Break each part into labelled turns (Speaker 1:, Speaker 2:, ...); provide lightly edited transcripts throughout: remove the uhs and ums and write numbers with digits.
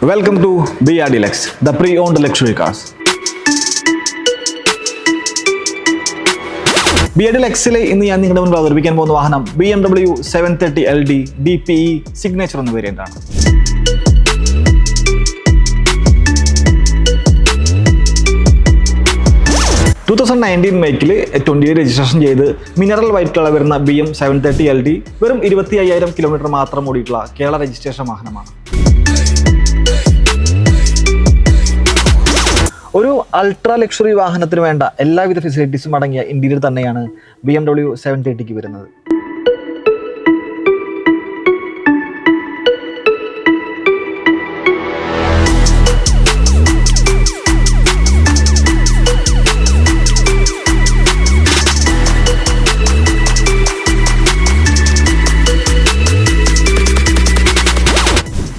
Speaker 1: Welcome to BRD Lex, the pre-owned luxury cars. BRD Lexile ഇന്ന് ഞാൻ നിങ്ങളുടെ മുൻപിൽ അവതരിപ്പിക്കാൻ പോകുന്ന വാഹനം BMW 730 LD DPE സിഗ്നേച്ചർ എന്ന വേരിയന്റ് ആണ്. മേക്കിൽ 20 രജിസ്ട്രേഷൻ ചെയ്ത് മിനറൽ വൈറ്റ് കളർ വരുന്ന BM 730 LD വെറും 25,000 കിലോമീറ്റർ മാത്രം ഓടിയിട്ടുള്ള കേരള രജിസ്ട്രേഷൻ വാഹനമാണ്. ഒരു അൾട്രാ ലക്ഷറി വാഹനത്തിന് വേണ്ട എല്ലാവിധ ഫെസിലിറ്റീസും അടങ്ങിയ ഇന്റീരിയർ തന്നെയാണ് BMW 730ക്ക് വരുന്നത്.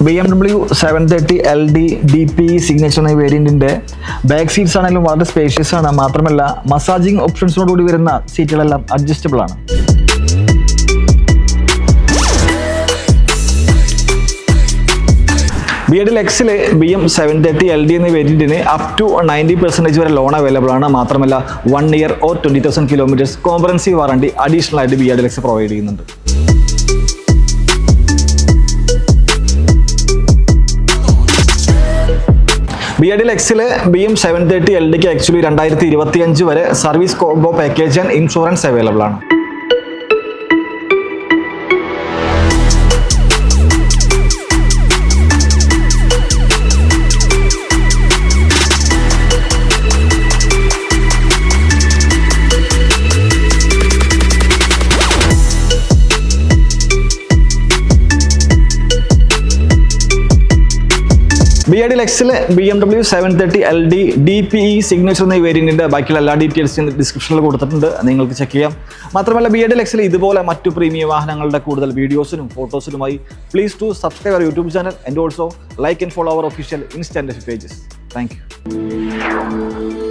Speaker 1: BMW 730 LD DPE സിഗ്നേച്ചർ എന്ന വേരിയന്റിന്റെ ബാക്ക് സീറ്റ്സ് ആണെങ്കിലും വളരെ സ്പേഷ്യസ് ആണ്. മാത്രമല്ല മസാജിങ് ഓപ്ഷൻസിനോടുകൂടി വരുന്ന സീറ്റുകളെല്ലാം അഡ്ജസ്റ്റബിൾ ആണ്. BRD Lexile BM 730 LD എന്ന വേരിയന്റിന് അപ് ടു 90% വരെ ലോൺ അവൈലബിൾ ആണ്. മാത്രമല്ല 1 year or 20,000 kilometers comprehensive warranty additional ആയിട്ട് BRD Lexile പ്രൊവൈഡ് ചെയ്യുന്നുണ്ട്. BRD Lexile BM 730 LDക്ക് ആക്ച്വലി 2025 വരെ service combo package and insurance available ആണ്. BRD Lexile BMW 730 LD DPE signature എന്ന വേരിയന്റിന്റെ ബാക്കിയുള്ള എല്ലാ ഡീറ്റെയിൽസും ഡിസ്ക്രിപ്ഷനിൽ കൊടുത്തിട്ടുണ്ട്, നിങ്ങൾക്ക് ചെക്ക് ചെയ്യാം. മാത്രമല്ല BRD Lexile ഇതുപോലെ മറ്റു പ്രീമിയം വാഹനങ്ങളുടെ കൂടുതൽ വീഡിയോസിനും ഫോട്ടോസിനുമായി please to subscribe our YouTube channel and also like and follow our official Insta pages. Thank U.